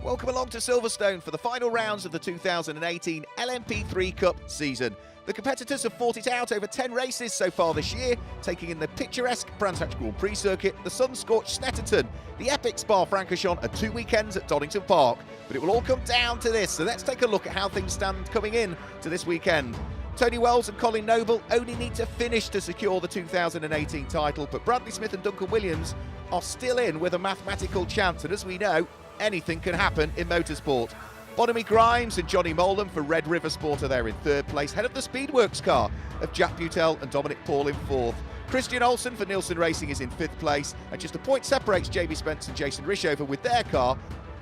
Welcome along to Silverstone for the final rounds of the 2018 LMP3 Cup season. The competitors have fought it out over 10 races so far this year, taking in the picturesque Brands Hatch Grand Prix circuit, the sun-scorched Snetterton, the epic Spa-Francorchamps and 2 weekends at Donington Park. But it will all come down to this, so let's take a look at how things stand coming in to this weekend. Tony Wells and Colin Noble only need to finish to secure the 2018 title, but Bradley Smith and Duncan Williams are still in with a mathematical chance, and as we know, anything can happen in motorsport. Bonamy Grimes and Johnny Molan for Red River Sport are there in third place, ahead of the Speedworks car of Jack Butel and Dominic Paul in fourth. Christian Olsen for Nielsen Racing is in fifth place, and just a point separates JB Spence and Jason Rishover with their car,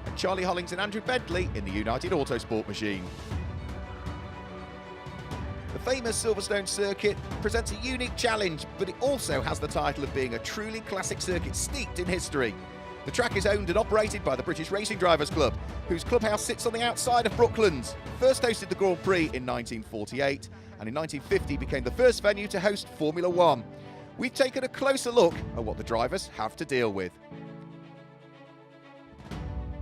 and Charlie Hollings and Andrew Bentley in the United Autosport machine. The famous Silverstone circuit presents a unique challenge, but it also has the title of being a truly classic circuit steeped in history. The track is owned and operated by the British Racing Drivers Club, whose clubhouse sits on the outside of Brooklands. First hosted the Grand Prix in 1948, and in 1950 became the first venue to host Formula One. We've taken a closer look at what the drivers have to deal with.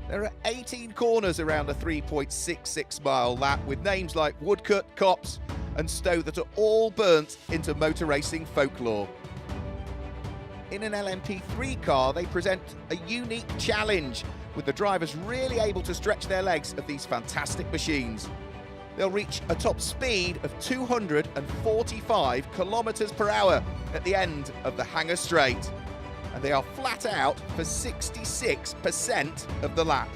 There are 18 corners around a 3.66 mile lap, with names like Woodcut, Copse and Stowe that are all burnt into motor racing folklore. In an LMP3 car, they present a unique challenge, with the drivers really able to stretch their legs of these fantastic machines. They'll reach a top speed of 245 kilometers per hour at the end of the Hanger Straight, and they are flat out for 66% of the lap.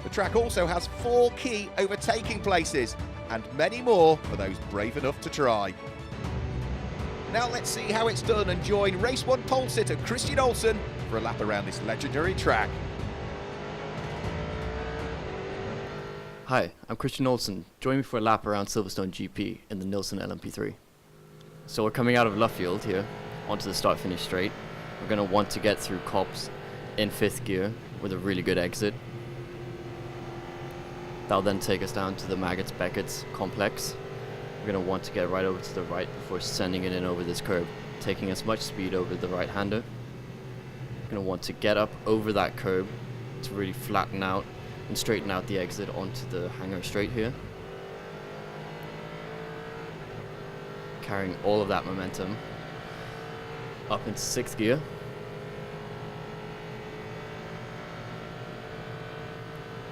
The track also has 4 key overtaking places, and many more for those brave enough to try. Now let's see how it's done and join Race 1 pole sitter Christian Olsen for a lap around this legendary track. Hi, I'm Christian Olsen. Join me for a lap around Silverstone GP in the Nielsen LMP3. So we're coming out of Luffield here onto the start-finish straight. We're going to want to get through Copse in 5th gear with a really good exit. That'll then take us down to the Maggots-Beckett's complex. We're going to want to get right over to the right before sending it in over this curb, taking as much speed over the right-hander. We're going to want to get up over that curb to really flatten out and straighten out the exit onto the Hanger Straight here. Carrying all of that momentum up into 6th gear.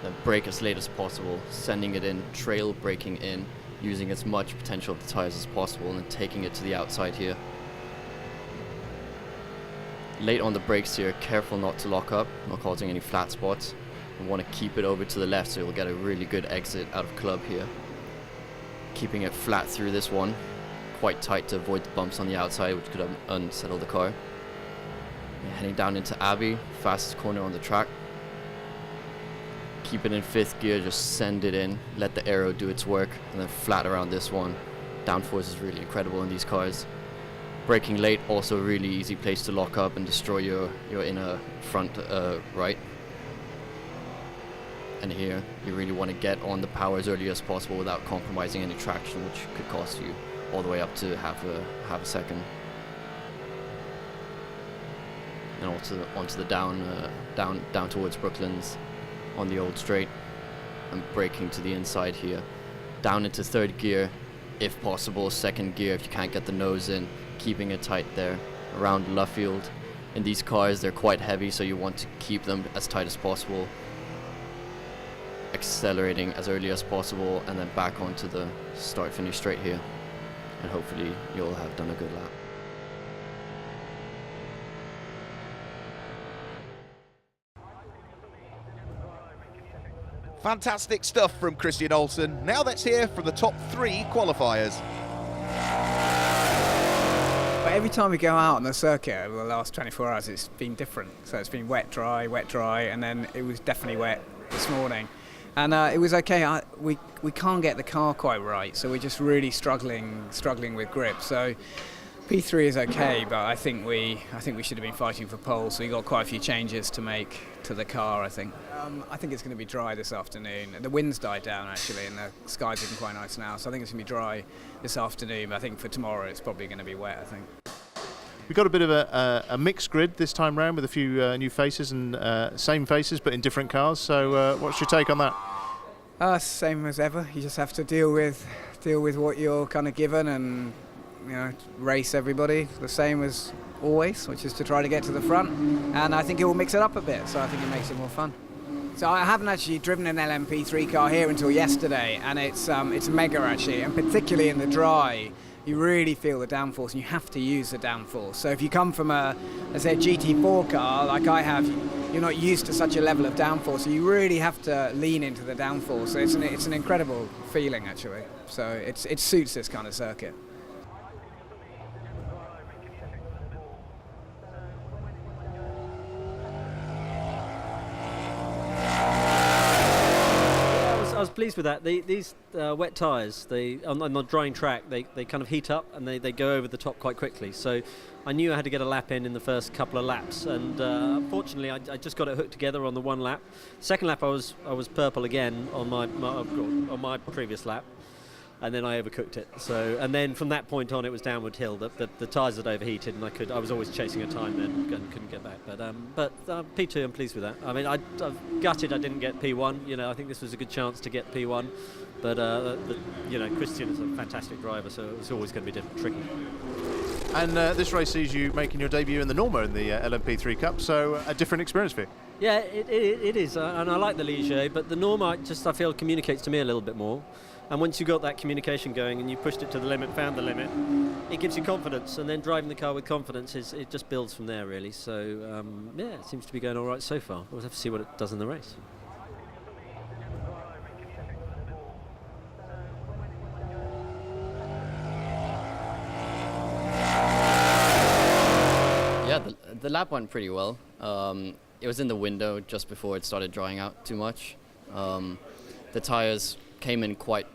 Then brake as late as possible, sending it in, trail braking in, using as much potential of the tyres as possible and then taking it to the outside here. Late on the brakes here, careful not to lock up, not causing any flat spots. You want to keep it over to the left so you'll get a really good exit out of club here. Keeping it flat through this one, quite tight to avoid the bumps on the outside which could unsettle the car. Heading down into Abbey, fastest corner on the track. Keep it in 5th gear, just send it in, let the aero do its work, and then flat around this one. Downforce is really incredible in these cars. Braking late, also a really easy place to lock up and destroy your inner front right. And here, you really want to get on the power as early as possible without compromising any traction, which could cost you all the way up to half a second. And also onto the down towards Brooklands on the old straight. I'm braking to the inside here. Down into 3rd gear, if possible, 2nd gear if you can't get the nose in, keeping it tight there around Luffield. In these cars, they're quite heavy, so you want to keep them as tight as possible. Accelerating as early as possible, and then back onto the start-finish straight here. And hopefully you'll have done a good lap. Fantastic stuff from Christian Olsen. Now let's hear from the top 3 qualifiers. But every time we go out on the circuit over the last 24 hours, it's been different. So it's been wet, dry, and then it was definitely wet this morning. And it was okay. We can't get the car quite right, so we're just really struggling with grip. So P3 is okay, but I think we should have been fighting for pole. So we got quite a few changes to make to the car. I think it's going to be dry this afternoon. The wind's died down actually, and the sky's looking quite nice now. So I think it's going to be dry this afternoon. But I think for tomorrow it's probably going to be wet. I think. We've got a bit of a mixed grid this time round with a few new faces and same faces but in different cars. So what's your take on that? Same as ever. You just have to deal with what you're kind of given and race everybody the same as always, which is to try to get to the front. And I think it will mix it up a bit, so I think it makes it more fun. So I haven't actually driven an LMP3 car here until yesterday, and it's mega actually, and particularly in the dry, you really feel the downforce, and you have to use the downforce. So if you come from let's say a GT4 car like I have, you're not used to such a level of downforce, so you really have to lean into the downforce. So it's an incredible feeling actually. So it suits this kind of circuit. I was pleased with that. These wet tyres, on the drying track, they kind of heat up and they go over the top quite quickly. So I knew I had to get a lap in the first couple of laps, and unfortunately I just got it hooked together on the one lap. Second lap I was purple again on my previous lap, and then I overcooked it. So, and then from that point on it was downward hill. The tyres had overheated, and I was always chasing a time then and couldn't get back. But P2, I'm pleased with that. I mean, I'm gutted I didn't get P1. I think this was a good chance to get P1. But Christian is a fantastic driver, so it's always going to be tricky. And this race sees you making your debut in the Norma in the LMP3 Cup, so a different experience for you. Yeah, it is, and I like the Ligier, but the Norma I feel communicates to me a little bit more. And once you got that communication going and you pushed it to the limit, found the limit, it gives you confidence, and then driving the car with confidence it just builds from there really. So it seems to be going all right so far. We'll have to see what it does in the race. Yeah, the lap went pretty well. It was in the window just before it started drying out too much. The tires came in quite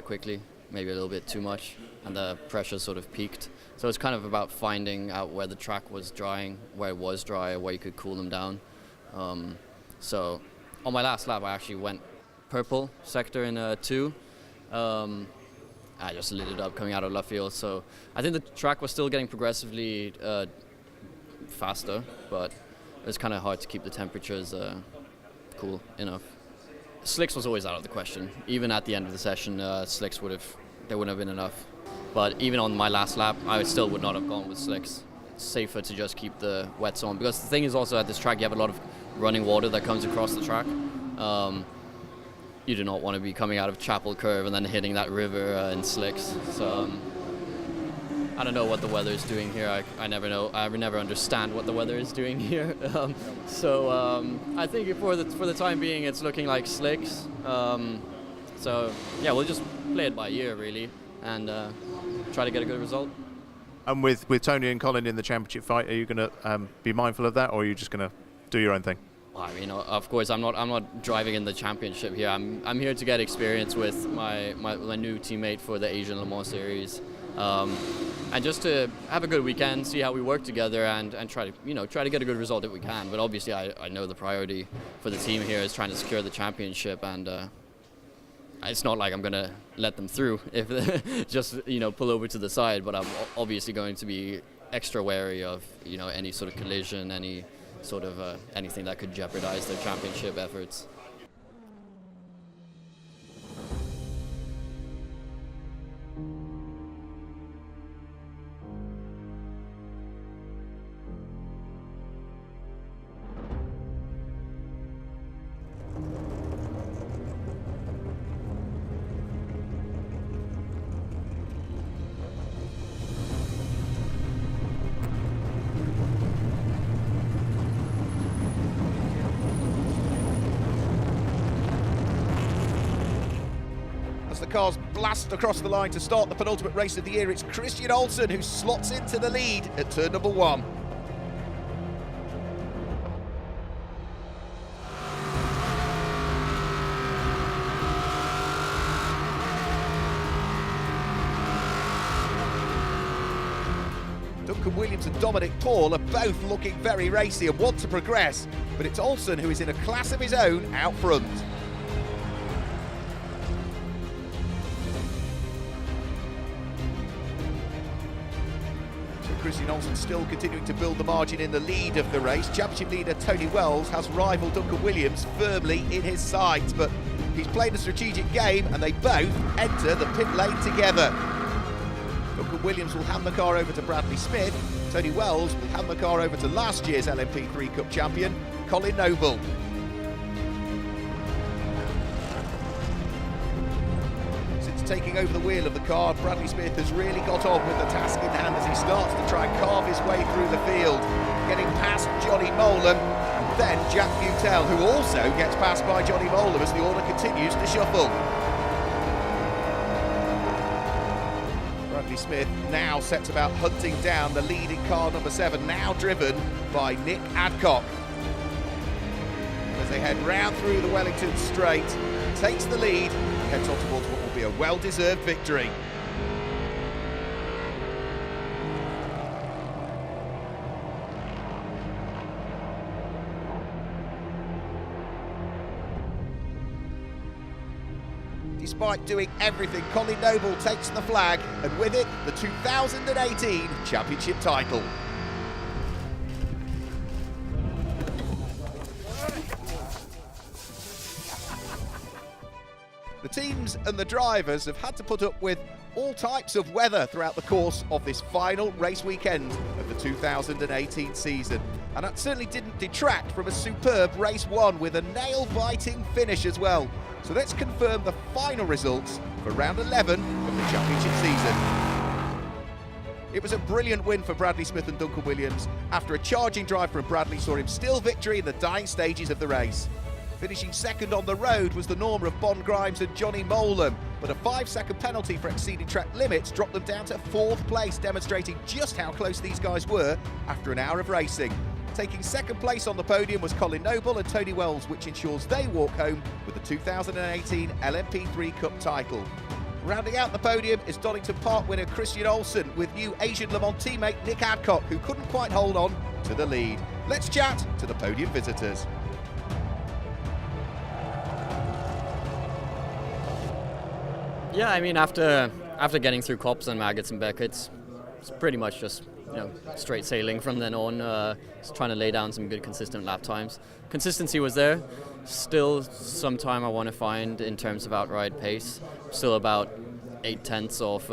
quickly, maybe a little bit too much, and the pressure sort of peaked. So it's kind of about finding out where the track was drying, where it was dry, where you could cool them down. So on my last lap I actually went purple sector in 2. I just lit it up coming out of left field, so I think the track was still getting progressively faster, but it was kind of hard to keep the temperatures cool enough. Slicks was always out of the question. Even at the end of the session, slicks wouldn't have been enough. But even on my last lap, I still would not have gone with slicks. It's safer to just keep the wets on, because the thing is also at this track you have a lot of running water that comes across the track. You do not want to be coming out of Chapel Curve and then hitting that river in slicks. So I don't know what the weather is doing here. I never know. I never understand what the weather is doing here. I think for the time being, it's looking like slicks. So yeah, we'll just play it by ear really, and try to get a good result. And with Tony and Colin in the championship fight, are you going to be mindful of that, or are you just going to do your own thing? Well, I mean, of course, I'm not driving in the championship here. I'm here to get experience with my new teammate for the Asian Le Mans series. And just to have a good weekend, see how we work together, and try to get a good result if we can. But obviously, I know the priority for the team here is trying to secure the championship, and it's not like I'm gonna let them through if just pull over to the side. But I'm obviously going to be extra wary of any sort of collision, any sort of anything that could jeopardize their championship efforts. As the cars blast across the line to start the penultimate race of the year, it's Christian Olsen who slots into the lead at turn number 1. Duncan Williams and Dominic Paul are both looking very racy and want to progress, but it's Olsen who is in a class of his own out front. Christian Olsen still continuing to build the margin in the lead of the race. Championship leader Tony Wells has rival Duncan Williams firmly in his sights, but he's played a strategic game and they both enter the pit lane together. Duncan Williams will hand the car over to Bradley Smith. Tony Wells will hand the car over to last year's LMP3 Cup champion, Colin Noble. Taking over the wheel of the car, Bradley Smith has really got on with the task in hand as he starts to try and carve his way through the field, getting past Johnny Molam and then Jack Butel, who also gets passed by Johnny Molam as the order continues to shuffle. Bradley Smith now sets about hunting down the leading car number 7, now driven by Nick Adcock. As they head round through the Wellington Straight, takes the lead, heads on towards what will be a well-deserved victory. Despite doing everything, Colin Noble takes the flag, and with it, the 2018 championship title. The teams and the drivers have had to put up with all types of weather throughout the course of this final race weekend of the 2018 season. And that certainly didn't detract from a superb race 1 with a nail-biting finish as well. So let's confirm the final results for round 11 of the championship season. It was a brilliant win for Bradley Smith and Duncan Williams. After a charging drive from Bradley saw him still victory in the dying stages of the race. Finishing second on the road was the Norma of Bon Grimes and Johnny Molam, but a 5-second penalty for exceeding track limits dropped them down to 4th place, demonstrating just how close these guys were after an hour of racing. Taking second place on the podium was Colin Noble and Tony Wells, which ensures they walk home with the 2018 LMP3 Cup title. Rounding out the podium is Donington Park winner Christian Olsen with new Asian Le Mans teammate Nick Adcock, who couldn't quite hold on to the lead. Let's chat to the podium visitors. Yeah, I mean, after getting through Copse and Maggots and Beckett's, it's pretty much just straight sailing from then on. Just trying to lay down some good, consistent lap times. Consistency was there. Still, some time I want to find in terms of outright pace. Still about 8/10 of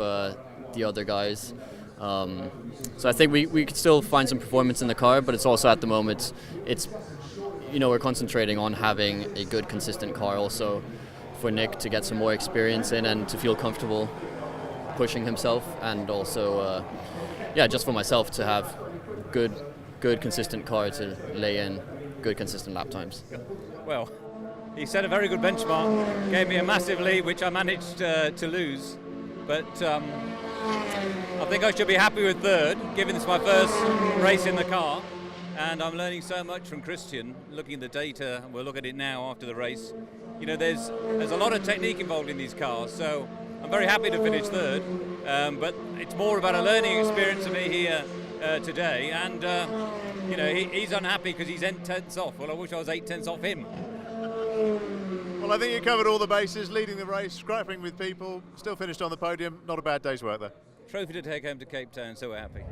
the other guys. So I think we could still find some performance in the car, but it's also at the moment we're concentrating on having a good, consistent car also, for Nick to get some more experience in and to feel comfortable pushing himself, and also just for myself to have good consistent car to lay in good consistent lap times. Well, he set a very good benchmark, gave me a massive lead which I managed to lose, but I think I should be happy with third, given this my first race in the car, and I'm learning so much from Christian. Looking at the data, we'll look at it now after the race. There's a lot of technique involved in these cars, so I'm very happy to finish third, but it's more about a learning experience for me here today, and he's unhappy because he's 8/10 off. Well, I wish I was 8/10 off him. Well, I think you covered all the bases, leading the race, scrapping with people, still finished on the podium. Not a bad day's work there. Trophy to take home to Cape Town, so we're happy.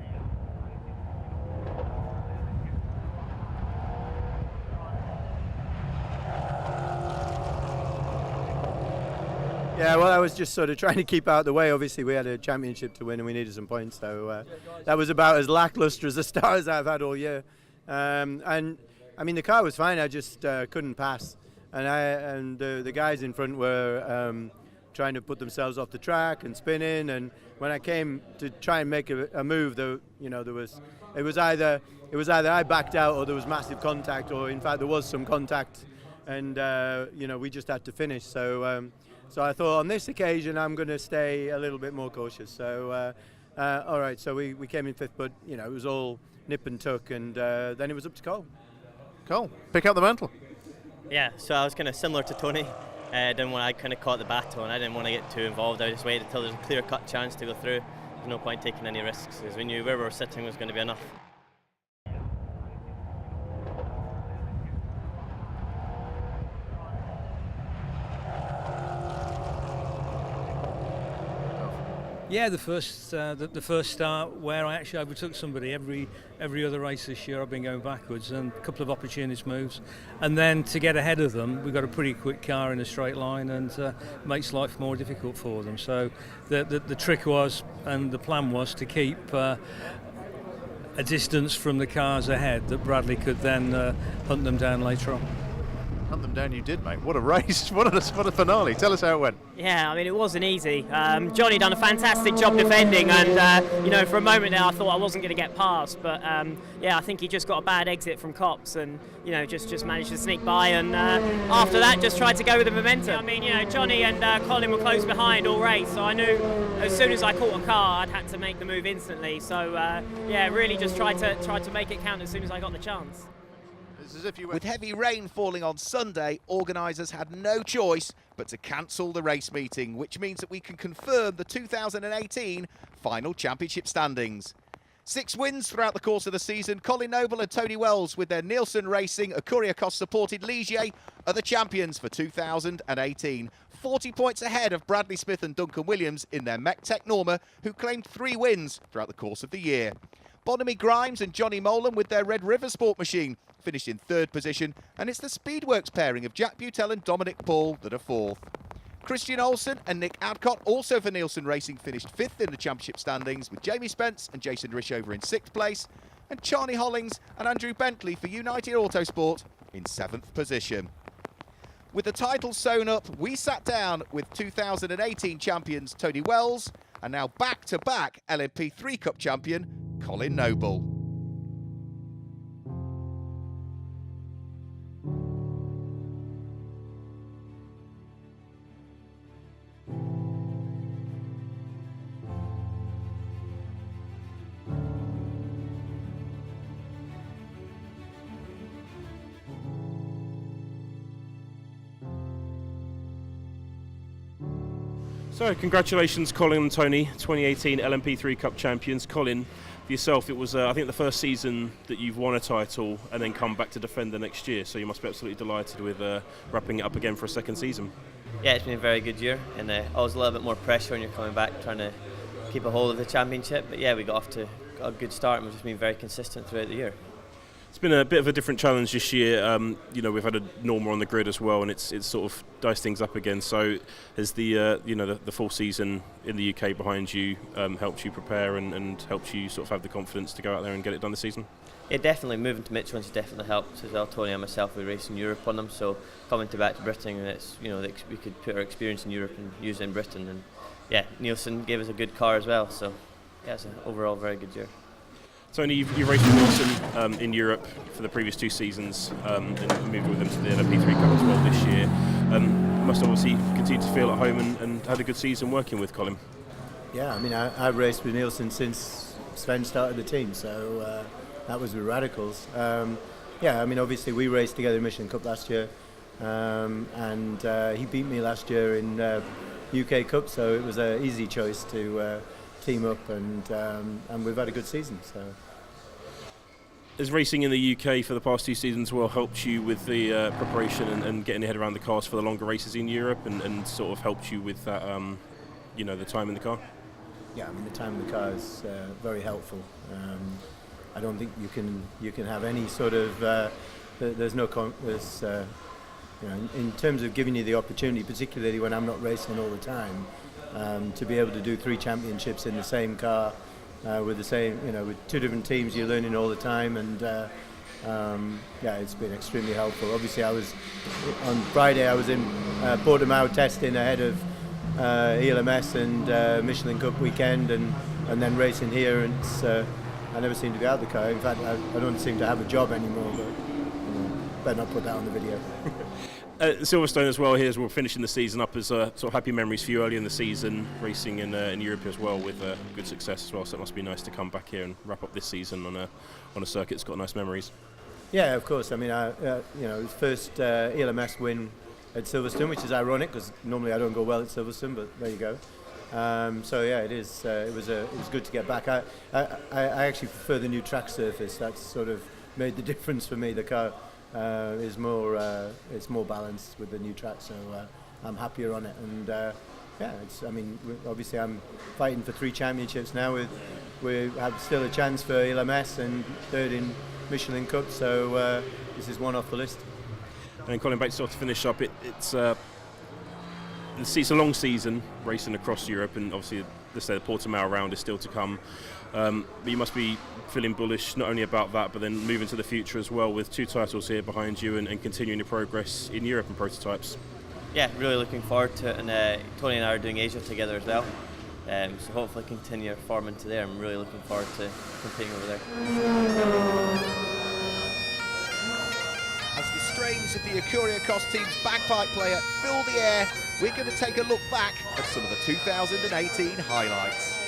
Yeah, well, I was just sort of trying to keep out of the way. Obviously, we had a championship to win and we needed some points, so that was about as lackluster as a start as I've had all year. And I mean, the car was fine. I just couldn't pass, and the guys in front were trying to put themselves off the track and spinning. And when I came to try and make a move, it was either I backed out or there was massive contact, or in fact there was some contact, and we just had to finish. So I thought on this occasion I'm going to stay a little bit more cautious. So all right, so we came in 5th, but it was all nip and tuck, and then it was up to Cole. Cole, pick up the mantle. Yeah, so I was kind of similar to Tony. I kind of caught the battle, and I didn't want to get too involved. I just waited until there was a clear-cut chance to go through. There's no point taking any risks, because we knew where we were sitting was going to be enough. Yeah, the first start where I actually overtook somebody. Every other race this year I've been going backwards, and a couple of opportunist moves, and then to get ahead of them, we've got a pretty quick car in a straight line, and makes life more difficult for them. So the trick was, and the plan was, to keep a distance from the cars ahead that Bradley could then hunt them down later on. Hunt them down you did, mate. What a race. What a finale. Tell us how it went. Yeah, I mean, it wasn't easy. Johnny done a fantastic job defending, and for a moment there I thought I wasn't going to get past, but I think he just got a bad exit from Copse, and just managed to sneak by, and after that just tried to go with the momentum. I mean, Johnny and Colin were close behind all race, so I knew as soon as I caught a car I'd had to make the move instantly. So really just tried to make it count as soon as I got the chance. With heavy rain falling on Sunday, organisers had no choice but to cancel the race meeting, which means that we can confirm the 2018 final championship standings. 6 wins throughout the course of the season. Colin Noble and Tony Wells, with their Nielsen Racing Courier-Cost supported Ligier, are the champions for 2018. 40 points ahead of Bradley Smith and Duncan Williams in their Mech Tech Norma, who claimed 3 wins throughout the course of the year. Bonamy Grimes and Johnny Molan, with their Red River Sport machine, finished in 3rd position, and it's the Speedworks pairing of Jack Butel and Dominic Paul that are 4th. Christian Olsen and Nick Adcott, also for Nielsen Racing, finished 5th in the championship standings, with Jamie Spence and Jason Rishover in 6th place, and Charlie Hollings and Andrew Bentley for United Autosport in 7th position. With the title sewn up, we sat down with 2018 champions Tony Wells and now back-to-back LMP3 Cup champion Colin Noble. So congratulations Colin and Tony, 2018 LMP3 Cup champions. Colin, for yourself, it was I think the first season that you've won a title and then come back to defend the next year, so you must be absolutely delighted with wrapping it up again for a second season. Yeah, it's been a very good year, and always a little bit more pressure when you're coming back trying to keep a hold of the championship, but yeah, we got a good start and we've just been very consistent throughout the year. It's been a bit of a different challenge this year. We've had a Norma on the grid as well, and it's sort of diced things up again. So, has the full season in the UK behind you helped you prepare and helped you sort of have the confidence to go out there and get it done this season? Yeah, definitely. Moving to Michelin's definitely helped as well. Tony and myself, we race in Europe on them, so coming back to Britain, and it's we could put our experience in Europe and use it in Britain. And yeah, Nielsen gave us a good car as well. So yeah, it's an overall very good year. Tony, you raced with Nielsen in Europe for the previous 2 seasons and moved with them to the LMP3 Cup as well this year. Must obviously continue to feel at home and had a good season working with Colin. Yeah, I mean, I've raced with Nielsen since Sven started the team, so that was with Radicals. I mean, obviously we raced together in Michelin Cup last year, and he beat me last year in UK Cup, so it was an easy choice to team up, and we've had a good season. So, has racing in the UK for the past 2 seasons well helped you with the preparation and getting your head around the cars for the longer races in Europe, and sort of helped you with that, the time in the car? Yeah, I mean, the time in the car is very helpful. I don't think you can have any sort of in terms of giving you the opportunity, particularly when I'm not racing all the time, to be able to do 3 championships in the same car with the same, with 2 different teams, you're learning all the time, and it's been extremely helpful. Obviously, on Friday I was in Portimao testing ahead of ELMS and Michelin Cup weekend, and then racing here, and I never seem to be out of the car. In fact, I don't seem to have a job anymore, but better not put that on the video. Silverstone as well here as we're finishing the season up as sort of happy memories for you early in the season, racing in Europe as well with good success as well, so it must be nice to come back here and wrap up this season on a circuit that's got nice memories. Yeah, of course. I mean, it was first ELMS win at Silverstone, which is ironic because normally I don't go well at Silverstone, but there you go. It is. It was good to get back. I actually prefer the new track surface. That's sort of made the difference for me. The car it's more balanced with the new track, so I'm happier on it. And Yeah, I mean, obviously I'm fighting for 3 championships now. We have still a chance for LMS and 3rd in Michelin Cup, so this is one off the list. And Colin, back to finish up, it's a long season racing across Europe, and obviously the Portimao round is still to come. But you must be feeling bullish not only about that, but then moving to the future as well, with 2 titles here behind you and continuing your progress in Europe and prototypes. Yeah, really looking forward to it, and Tony and I are doing Asia together as well. So hopefully continue our form into there. I'm really looking forward to competing over there. As the strains of the Ecuria Cost team's bagpipe player fill the air, we're going to take a look back at some of the 2018 highlights.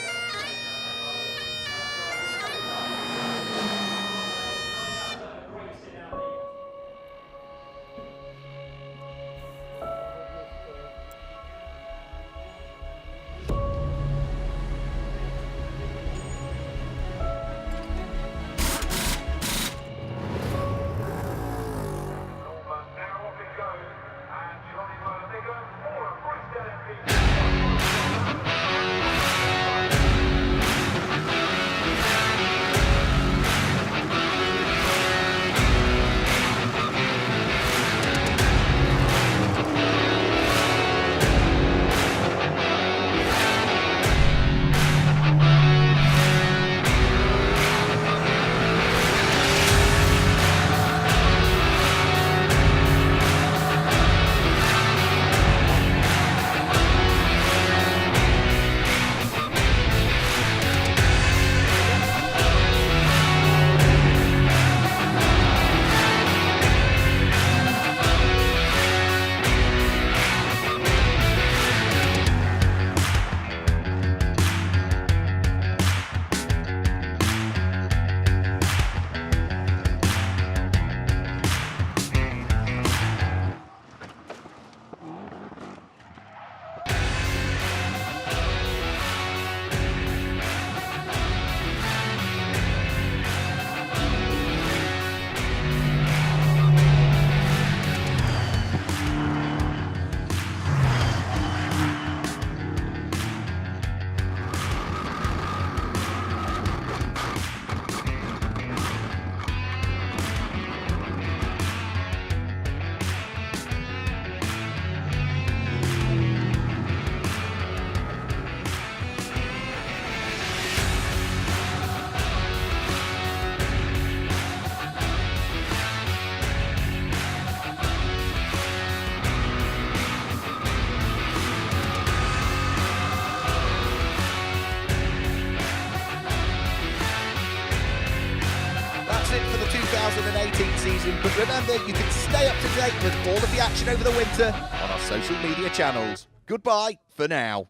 For the 2018 season, but remember, you can stay up to date with all of the action over the winter on our social media channels. Goodbye for now.